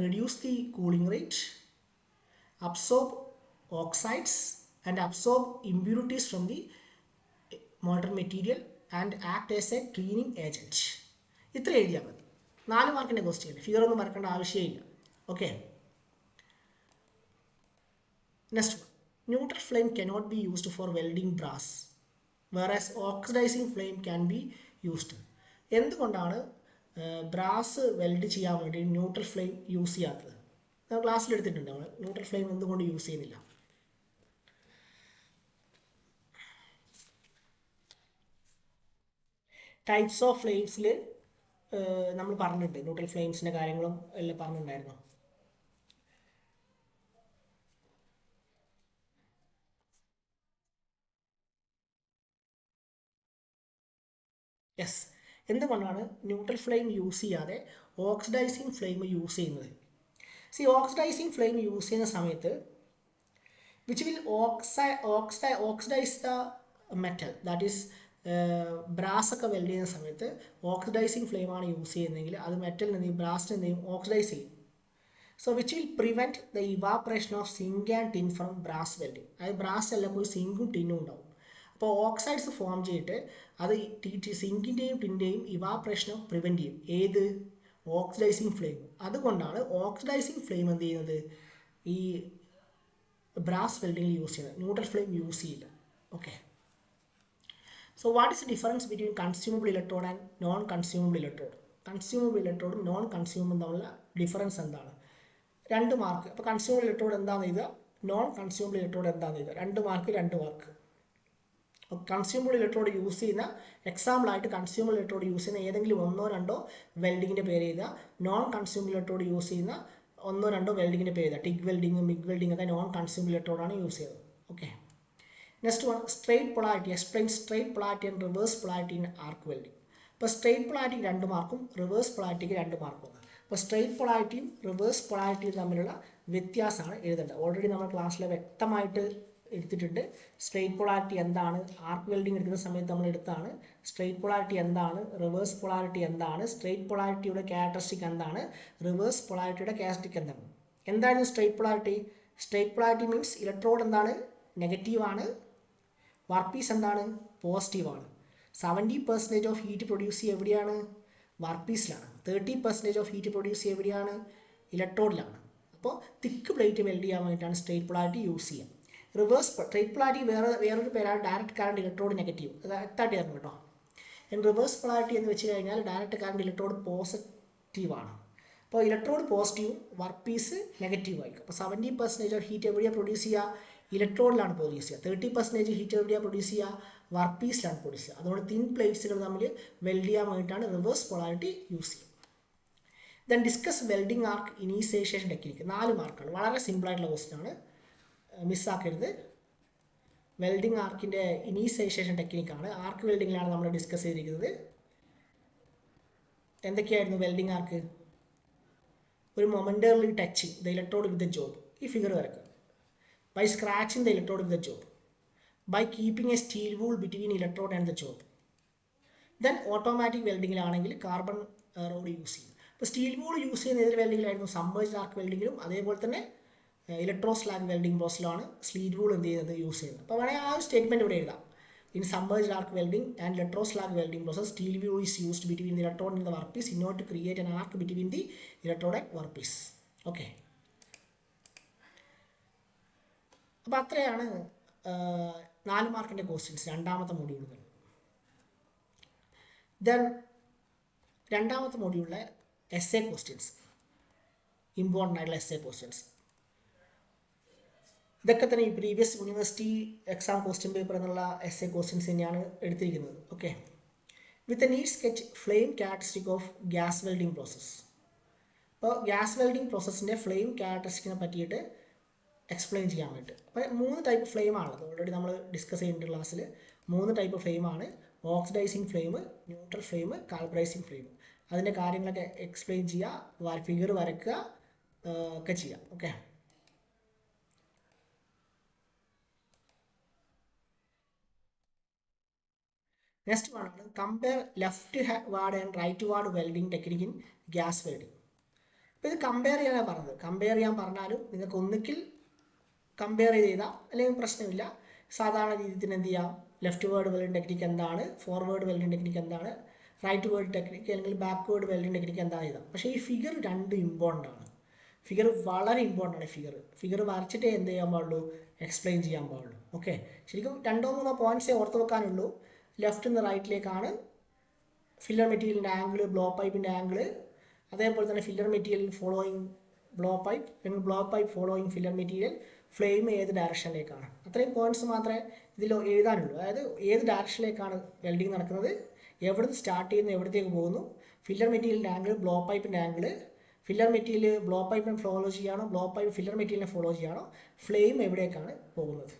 reduce the cooling rate, absorb oxides and absorb impurities from the molten material and act as a cleaning agent. ഇത്ര എഴുതിയാൽ മതി. 4 മാർക്കിൻ്റെ question, figure ഒന്നും മറക്കേണ്ട ആവശ്യമില്ല. Okay, next one. Neutral flame cannot be used for welding brass, whereas oxidizing flame can be used. എന്തുകൊണ്ടാണ് brass weld ചെയ്യാൻ വേണ്ടി neutral flame use ചെയ്യാത്തത്? നമ്മൾ ക്ലാസ്സിൽ എടുത്തിട്ടുണ്ട്. നമ്മൾ ന്യൂട്രൽ ഫ്ലെയിം എന്തുകൊണ്ട് യൂസ് ചെയ്യുന്നില്ല? ടൈപ്സ് ഓഫ് ഫ്ലെയിംസിൽ നമ്മൾ പറഞ്ഞിട്ടുണ്ട്, ന്യൂട്രൽ ഫ്ലെയിംസിൻ്റെ കാര്യങ്ങളും എല്ലാം പറഞ്ഞിട്ടുണ്ടായിരുന്നു. യെസ്, എന്തുകൊണ്ടാണ് ന്യൂട്രൽ ഫ്ലെയിം യൂസ് ചെയ്യാതെ ഓക്സിഡൈസിങ് ഫ്ലെയിം യൂസ് ചെയ്യുന്നത്? സി, ഓക്സിഡൈസിങ് ഫ്ലെയിം യൂസ് ചെയ്യുന്ന സമയത്ത് which will oxidise the metal, that is brass ഒക്കെ വെൽഡ് ചെയ്യുന്ന സമയത്ത് ഓക്സിഡൈസിങ് ഫ്ലെയിമാണ് യൂസ് ചെയ്യുന്നതെങ്കിൽ അത് മെറ്റലിന് എന്ത് ചെയ്യും, ബ്രാസിന് എന്ത് ചെയ്യും, ഓക്സിഡൈസ് ചെയ്യും. So which will prevent the evaporation of zinc and tin from brass welding. അതായത് ബ്രാസ് എല്ലാം പോയി സിങ്കും ടിന്നും ഉണ്ടാവും. അപ്പോൾ ഓക്സൈഡ്സ് ഫോം ചെയ്തിട്ട് അത് സിങ്കിൻ്റെയും ടിൻ്റെയും ഇവാപ്രേഷനെ പ്രിവെൻറ്റ് ചെയ്യും. ഏത്? Oxidising flame. അതുകൊണ്ടാണ് ഓക്സിഡൈസിങ് ഫ്ലെയിം എന്ത് ചെയ്യുന്നത്, ഈ ബ്രാസ് വെൽഡിങ്ങിൽ യൂസ് ചെയ്യുന്നത്. ന്യൂട്രൽ ഫ്ലെയിം യൂസ് ചെയ്യില്ല. Okay, so what is the difference between consumable electrode and non consumable electrode? Consumable ഇലക്ട്രോഡും നോൺ കൺസ്യൂമബിളും തമ്മിലുള്ള ഡിഫറൻസ് എന്താണ്? 2 മാർക്ക്. അപ്പോൾ കൺസ്യൂമബിൾ ഇലക്ട്രോഡ് എന്താണെന്ന് എഴുതുക, നോൺ കൺസ്യൂമബിൾ ഇലക്ട്രോഡ് എന്താണെന്ന് എഴുതുക. 2 mark 2 mark. Consumable electrode use ചെയ്യുന്ന എക്സാമ്പിളായിട്ട് കൺസ്യൂമബിൾ ഇലക്ട്രോഡ് യൂസ് ചെയ്യുന്ന ഏതെങ്കിലും 1 or 2 വെൽഡിങ്ങിൻ്റെ പേര് എഴുതുക. നോൺ കൺസ്യൂമബിൾ ഇലക്ട്രോഡ് യൂസ് ചെയ്യുന്ന 1 or 2 വെൽഡിങ്ങിൻ്റെ പേര് എഴുതുക. ടിഗ് വെൽഡിങ്, മിഗ് വെൽഡിങ് ഒക്കെ നോൺ കൺസ്യൂമബിൾ ഇലക്ട്രോഡാണ് യൂസ് ചെയ്യുന്നത്. Okay, next one. Straight polarity. Explain straight polarity and reverse polarity in arc welding. ഇപ്പോൾ സ്ട്രെയിറ്റ് പൊളാരിറ്റിക്ക് 2 മാർക്കും റിവേഴ്സ് പൊളാരിറ്റിക്ക് 2 മാർക്കും. അപ്പോൾ സ്ട്രെയിറ്റ് പൊളാരിറ്റിയും റിവേഴ്സ് പൊളാരിറ്റിയും തമ്മിലുള്ള വ്യത്യാസമാണ് എഴുതേണ്ടത്. ഓൾറെഡി നമ്മൾ ക്ലാസ്സിൽ വ്യക്തമായിട്ട് എടുത്തിട്ടുണ്ട്. സ്ട്രെയിറ്റ് പൊളാരിറ്റി എന്താണ്, ആർക്ക് വെൽഡിങ് എടുക്കുന്ന സമയത്ത് നമ്മൾ എടുത്താണ്. സ്ട്രെയിറ്റ് പൊളാരിറ്റി എന്താണ്, റിവേഴ്സ് പൊളാരിറ്റി എന്താണ്, സ്ട്രെയിറ്റ് പൊളാരിറ്റിയുടെ ക്യാരക്ടറിസ്റ്റിക് എന്താണ്, റിവേഴ്സ് പൊളാരിറ്റിയുടെ ക്യാരക്ടറിസ്റ്റിക് എന്താണ്. എന്തായിരുന്നു straight polarity? Straight polarity means electrode എന്താണ്, നെഗറ്റീവാണ്, വർക്ക് പീസ് എന്താണ്, പോസിറ്റീവാണ്. 70% ഓഫ് ഹീറ്റ് പ്രൊഡ്യൂസ് ചെയ്യുക എവിടെയാണ്? വർക്ക് പീസിലാണ്. 30% ഓഫ് ഹീറ്റ് പ്രൊഡ്യൂസ് ചെയ്യുക എവിടെയാണ്? ഇലക്ട്രോഡിലാണ്. അപ്പോൾ തിക്ക് പ്ലേറ്റ് വെൽഡ് ചെയ്യാൻ വേണ്ടിയിട്ടാണ് സ്ട്രെയിറ്റ് പൊളാരിറ്റി യൂസ് ചെയ്യുക. റിവേഴ്സ് സ്ട്രെയിറ്റ് പൊളാരിറ്റി വേറൊരു പേരാണ് ഡയറക്റ്റ് കറണ്ട് ഇലക്ട്രോഡ് നെഗറ്റീവ്. അത് എത്താട്ടി തരണം കേട്ടോ. റിവേഴ്സ് പൊളാരിറ്റി എന്ന് വെച്ച് കഴിഞ്ഞാൽ ഡയറക്റ്റ് കറണ്ട് ഇലക്ട്രോഡ് പോസിറ്റീവാണ്. അപ്പോൾ ഇലക്ട്രോഡ് പോസിറ്റീവും വർക്ക് പീസ് നെഗറ്റീവ് ആയിരിക്കും. അപ്പോൾ 70% ഓഫ് ഹീറ്റ് എവിടെയാണ് പ്രൊഡ്യൂസ് ചെയ്യുക? ഇലക്ട്രോഡിലാണ് പ്രൊഡ്യൂസ് ചെയ്യുക. 30% ഹീറ്റ് എവിടെയാണ് പ്രൊഡ്യൂസ് ചെയ്യുക? വർക്ക് പീസിലാണ് പ്രൊഡ്യൂസ് ചെയ്യുക. അതുകൊണ്ട് തിൻ പ്ലേറ്റ്സുകൾ തമ്മിൽ വെൽഡ് ചെയ്യാൻ വേണ്ടിയിട്ടാണ് റിവേഴ്സ് പൊളാരിറ്റി യൂസ് ചെയ്യുക. ദെൻ ഡിസ്കസ് വെൽഡിംഗ് ആർക്ക് ഇനീഷ്യേഷൻ ടെക്നിക്ക്. 4 മാർക്കാണ്. വളരെ സിമ്പിളായിട്ടുള്ള ക്വസ്റ്റ്യൻ ആണ്, മിസ്സാക്കരുത്. Welding ആർക്കിൻ്റെ initiation ടെക്നിക്കാണ്. ആർക്ക് വെൽഡിങ്ങിലാണ് നമ്മൾ ഡിസ്കസ് ചെയ്തിരിക്കുന്നത്. എന്തൊക്കെയായിരുന്നു വെൽഡിംഗ് ആർക്ക്? ഒരു momentary touching the electrode with the job. ഈ ഫിഗർ വരക്കുക. By scratching the electrode with the job, by keeping a steel wool between electrode and the job. Then automatic വെൽഡിങ്ങിലാണെങ്കിൽ carbon rod use ചെയ്യും. അപ്പോൾ steel wool use ചെയ്യുന്ന ഏതൊരു വെൽഡിങ്ങിലായിരുന്നു? Submerged ആർക്ക് വെൽഡിങ്ങിലും അതേപോലെ തന്നെ ഇലക്ട്രോ സ്ലാഗ് വെൽഡിംഗ് പ്രോസസ്സിലാണ് സ്റ്റീൽ വൂൾ എന്ത് ചെയ്യുന്നത്, യൂസ് ചെയ്യുന്നത്. അപ്പോൾ വേണമെങ്കിൽ ആ ഒരു സ്റ്റേറ്റ്മെൻറ്റ് ഇവിടെ എഴുതാം. In submerged arc welding and electro slag welding process steel wool is used between the electrode and the work piece in order to create an arc between the electrode and work piece. Okay, അപ്പോൾ അത്രയാണ് 4 മാർക്കിൻ്റെ questions രണ്ടാമത്തെ മൊഡ്യൂളുകൾ. Then രണ്ടാമത്തെ മൊഡ്യൂളിലെ S A questions, important ആയിട്ടുള്ള S A questions. ഇതൊക്കെ തന്നെ ഈ previous university exam question paper എന്നുള്ള എസ് എ ക്വസ്റ്റ്യൻസ് തന്നെയാണ് എടുത്തിരിക്കുന്നത്. Okay, with a neat sketch flame characteristic of gas welding process. അപ്പോൾ ഗ്യാസ് വെൽഡിംഗ് പ്രോസസ്സിൻ്റെ ഫ്ലെയിം ക്യാരക്ടറിസ്റ്റിക്കിനെ പറ്റിയിട്ട് എക്സ്പ്ലെയിൻ ചെയ്യാൻ വേണ്ടി. അപ്പോൾ 3 ടൈപ്പ് ഫ്ലെയിം ആണത്. ഓൾറെഡി നമ്മൾ ഡിസ്കസ് ചെയ്തിട്ടുണ്ട് ക്ലാസ്സിൽ. 3 ടൈപ്പ് ഫ്ലെയിമാണ്: oxidising flame, neutral flame, carburising flame. അതിൻ്റെ കാര്യങ്ങളൊക്കെ എക്സ്പ്ലെയിൻ ചെയ്യുക, ഫിഗർ വരയ്ക്കുക ഒക്കെ ചെയ്യാം. ഓക്കെ, നെക്സ്റ്റ് ആണ് compare leftward and rightward welding technique in gas welding. അപ്പോൾ ഇത് കമ്പയർ ചെയ്യാനാണ് പറഞ്ഞത്. കമ്പയർ ചെയ്യാൻ പറഞ്ഞാലും നിങ്ങൾക്ക് ഒന്നിക്കിൽ കമ്പയർ ചെയ്താൽ അല്ലെങ്കിൽ പ്രശ്നമില്ല. സാധാരണ രീതിയിൽ എന്ത് ചെയ്യാം, ലെഫ്റ്റ് വേർഡ് വെൽഡിംഗ് ടെക്നിക്ക് എന്താണ്, ഫോർവേഡ് വെൽഡിംഗ് ടെക്നിക്ക് എന്താണ്, റൈറ്റ് വേർഡ് ടെക്നിക്ക് അല്ലെങ്കിൽ ബാക്ക്വേർഡ് വെൽഡിംഗ് ടെക്നിക്ക് എന്താണ് ചെയ്താൽ. പക്ഷേ ഈ ഫിഗർ 2 ഇമ്പോർട്ടൻ്റ് ആണ്. ഫിഗർ വളരെ ഇമ്പോർട്ടൻ്റ് ആണ്. ഫിഗർ വരച്ചിട്ടേ എന്ത് ചെയ്യാൻ പാടുള്ളൂ, എക്സ്പ്ലെയിൻ ചെയ്യാൻ പാടുള്ളൂ. ഓക്കെ, ശരിക്കും 2-3 പോയിന്റ്സേ ഓർത്ത് വെക്കാനുള്ളൂ. ലെഫ്റ്റ് നിന്ന് റൈറ്റിലേക്കാണ് ഫില്ലർ മെറ്റീരിയലിൻ്റെ ആംഗിൾ, ബ്ലോ പൈപ്പിൻ്റെ ആംഗിൾ, അതേപോലെ തന്നെ filler material following blow pipe, അല്ലെങ്കിൽ blow pipe following filler material, flame ഏത് ഡയറക്ഷനിലേക്കാണ്. അത്രയും പോയിന്റ്സ് മാത്രമേ ഇതിൽ എഴുതാനുള്ളൂ. അതായത് ഏത് ഡയറക്ഷനിലേക്കാണ് വെൽഡിങ് നടക്കുന്നത്, എവിടുന്ന് സ്റ്റാർട്ട് ചെയ്യുന്നു, എവിടത്തേക്ക് പോകുന്നു, ഫില്ലർ മെറ്റീരിയലിൻ്റെ ആംഗിൾ, ബ്ലോ പൈപ്പിൻ്റെ ആംഗിൾ, ഫില്ലർ മെറ്റീരിയൽ ബ്ലോ പൈപ്പിനെ ഫോളോ ചെയ്യുകയാണോ, ബ്ലോ പൈപ്പ് ഫില്ലർ മെറ്റീരിയലിനെ ഫോളോ ചെയ്യുകയാണോ, ഫ്ലെയിം എവിടേക്കാണ് പോകുന്നത്,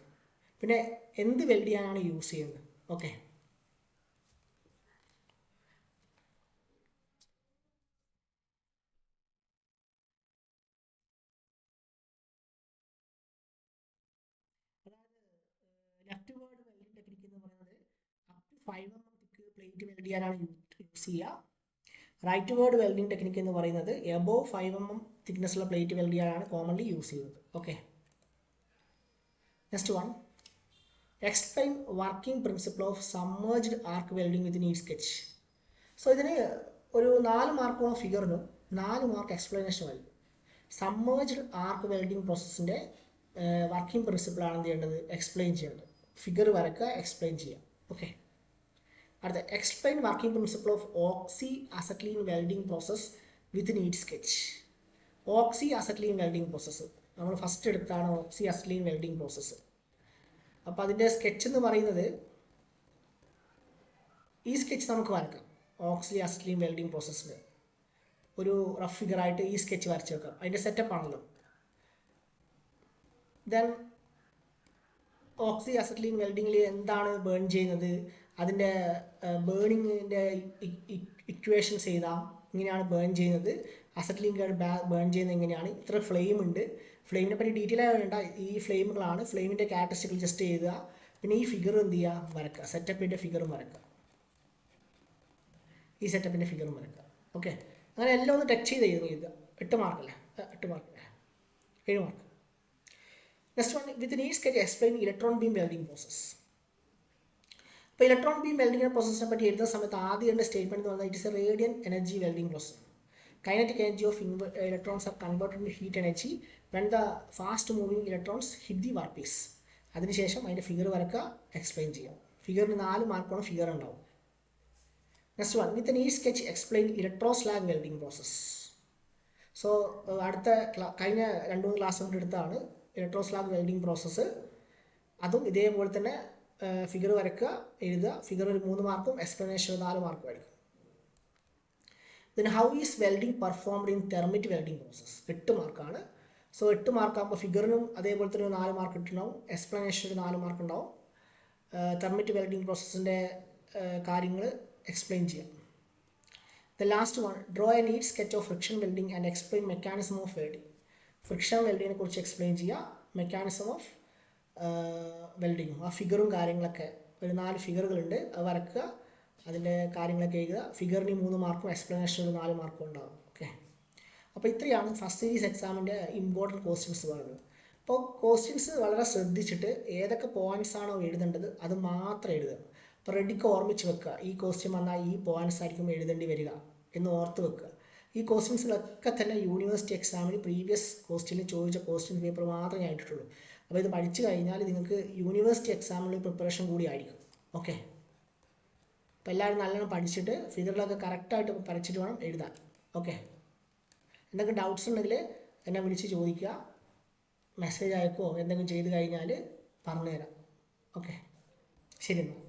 പിന്നെ എന്ത് വെൽഡ് ചെയ്യാനാണ് യൂസ് ചെയ്യുന്നത്. Okay, leftward welding technique എന്ന് പറയുന്നത് up to 5 mm thick plate weld ചെയ്യാനാണ് യൂസ് ചെയ്യുക. റൈറ്റ് വേർഡ് വെൽഡിംഗ് ടെക്നിക്ക് എന്ന് പറയുന്നത് എബോവ് 5 mm തിക്നെസ്സുള്ള പ്ലേറ്റ് വെൽഡ് ചെയ്യാനാണ് കോമൺലി യൂസ് ചെയ്യുന്നത്. Okay, next one, explain working principle of submerged arc welding with neat sketch. So ഇതിന് ഒരു 4 മാർക്കോളം ഫിഗറിനും 4 മാർക്ക് എക്സ്പ്ലനേഷൻ വരും. സബ്മേർജ്ഡ് ആർക്ക് വെൽഡിംഗ് പ്രോസസ്സിൻ്റെ വർക്കിംഗ് പ്രിൻസിപ്പിളാണ് എന്ത് ചെയ്യേണ്ടത്, എക്സ്പ്ലെയിൻ ചെയ്യേണ്ടത്. ഫിഗർ വരക്കുക, എക്സ്പ്ലെയിൻ ചെയ്യാം. ഓക്കെ, അടുത്ത explain working principle of oxy acetylene welding process with neat sketch. Oxy acetylene welding process നമ്മൾ ഫസ്റ്റ് എടുത്താണ് ഓക്സി അസറ്റ്ലീൻ വെൽഡിംഗ് പ്രോസസ്സ്. അപ്പോൾ അതിൻ്റെ സ്കെച്ച് എന്ന് പറയുന്നത് ഈ സ്കെച്ച് നമുക്ക് വരക്കാം. ഓക്സി അസറ്റ്ലീൻ വെൽഡിംഗ് പ്രോസസ്സിൽ ഒരു റഫ് ഫിഗറായിട്ട് ഈ സ്കെച്ച് വരച്ച് വെക്കാം. അതിൻ്റെ സെറ്റപ്പ് ആണല്ലോ. ദെൻ ഓക്സി അസറ്റ്ലീൻ വെൽഡിങ്ങിൽ എന്താണ് ബേൺ ചെയ്യുന്നത്, അതിൻ്റെ ബേണിങ്ങിൻ്റെ ഇക്വേഷൻസ് ചെയ്താൽ ഇങ്ങനെയാണ് ബേൺ ചെയ്യുന്നത്, അസറ്റ്ലീൻ ബേൺ ചെയ്യുന്നത് എങ്ങനെയാണ്, ഇത്ര ഫ്ലെയിം ഉണ്ട്, ഫ്ലെയിമിനെ പറ്റി ഡീറ്റെയിൽ ആയി വേണ്ട, ഈ ഫ്ലെയിമുകളാണ്, ഫ്ലെയിമിൻ്റെ ക്യാരക്ടറിസ്റ്റിക്കൾ ജസ്റ്റ് എഴുതുക, പിന്നെ ഈ ഫിഗർ എന്ത് ചെയ്യുക, വരക്കുക, സെറ്റപ്പിൻ്റെ ഫിഗറും വരക്കുക, ഈ സെറ്റപ്പിൻ്റെ ഫിഗറും വരക്കുക. ഓക്കെ, അങ്ങനെ എല്ലാം ഒന്ന് ടച്ച് ചെയ്ത് എഴുതുക. 8 മാർക്കല്ലേ, 8 mark, 7 mark. Next one, with neat sketch explain electron beam welding process. അപ്പോൾ ഇലക്ട്രോൺ ബീം വെൽഡിംഗ് പ്രോസസ്സിനെ പറ്റി എഴുതുന്ന സമയത്ത് ആദ്യം സ്റ്റേറ്റ്മെന്റ് എന്ന് പറഞ്ഞാൽ it is a radiant energy welding process. Kinetic energy of electrons are converted in heat energy when the fast moving electrons hit the work piece. അതിനുശേഷം അതിൻ്റെ ഫിഗർ വരക്കുക, എക്സ്പ്ലെയിൻ ചെയ്യാം. ഫിഗറിന് 4 മാർക്കോളം ഫിഗർ ഉണ്ടാവും. Next one, with neat sketch explain electroslag welding process. So അടുത്ത കഴിഞ്ഞ 2-3 ക്ലാസ് കൊണ്ട് എടുത്താണ് ഇലക്ട്രോസ്ലാഗ് വെൽഡിംഗ് പ്രോസസ്സ്. അതും ഇതേപോലെ തന്നെ ഫിഗർ വരക്കുക, എഴുതുക. ഫിഗർ ഒരു 3 മാർക്കും എക്സ്പ്ലനേഷൻ 4 മാർക്കും ആയിരിക്കും. Then how is welding performed in thermite welding process, 8 മാർക്കാണ്. സോ 8 മാർക്കാകുമ്പോൾ ഫിഗറിനും അതേപോലെ തന്നെ 4 മാർക്ക് ഇട്ടുണ്ടാവും, എക്സ്പ്ലനേഷന് 4 മാർക്ക് ഉണ്ടാവും. തെർമിറ്റ് വെൽഡിംഗ് പ്രോസസ്സിൻ്റെ കാര്യങ്ങൾ എക്സ്പ്ലെയിൻ ചെയ്യാം. The last one, draw a neat sketch of friction welding and explain mechanism of welding. Friction വെൽഡിങ്ങിനെ കുറിച്ച് എക്സ്പ്ലെയിൻ ചെയ്യുക, മെക്കാനിസം ഓഫ് വെൽഡിങ്ങും ആ ഫിഗറും കാര്യങ്ങളൊക്കെ ഒരു 4 ഫിഗറുകളുണ്ട്, അത് വരക്കുക, അതിൻ്റെ കാര്യങ്ങളൊക്കെ എഴുതുക. ഫിഗറിന് 3 മാർക്കും എക്സ്പ്ലനേഷന് 4 മാർക്കും ഉണ്ടാകും. ഓക്കെ, അപ്പോൾ ഇത്രയാണ് ഫസ്റ്റ് സീരീസ് എക്സാമിൻ്റെ ഇമ്പോർട്ടൻറ്റ് ക്വസ്റ്റ്യൻസ് പറയുന്നത്. അപ്പോൾ ക്വസ്റ്റ്യൻസ് വളരെ ശ്രദ്ധിച്ചിട്ട് ഏതൊക്കെ പോയിന്റ്സ് ആണോ എഴുതേണ്ടത് അത് മാത്രം എഴുതുക. അപ്പോൾ റെഡിക്ക് ഓർമ്മിച്ച് വെക്കുക, ഈ ക്വസ്റ്റ്യൻ വന്നാൽ ഈ പോയിന്റ്സ് ആയിരിക്കും എഴുതേണ്ടി വരിക എന്ന് ഓർത്ത് വെക്കുക. ഈ ക്വസ്റ്റ്യൻസിലൊക്കെ തന്നെ യൂണിവേഴ്സിറ്റി എക്സാമിന് പ്രീവിയസ് ക്വസ്റ്റ്യനിൽ ചോദിച്ച ക്വസ്റ്റ്യൻ പേപ്പർ മാത്രമേ ഞാൻ ഇട്ടിട്ടുള്ളൂ. അപ്പോൾ ഇത് പഠിച്ചു കഴിഞ്ഞാൽ നിങ്ങൾക്ക് യൂണിവേഴ്സിറ്റി എക്സാമിന് പ്രിപ്പറേഷൻ കൂടി ആയിരിക്കും. ഓക്കെ. അപ്പോൾ എല്ലാവരും നല്ലോണം പഠിച്ചിട്ട് ഫിഗറുകളൊക്കെ കറക്റ്റായിട്ട് വരച്ചിട്ട് വേണം എഴുതാൻ. ഓക്കെ, എന്തെങ്കിലും ഡൗട്ട്സ് ഉണ്ടെങ്കിൽ എന്നെ വിളിച്ച് ചോദിക്കുക, മെസ്സേജ് അയക്കുകയോ എന്തെങ്കിലും ചെയ്ത് കഴിഞ്ഞാൽ പറഞ്ഞുതരാം. ഓക്കെ, ശരി എന്നാൽ.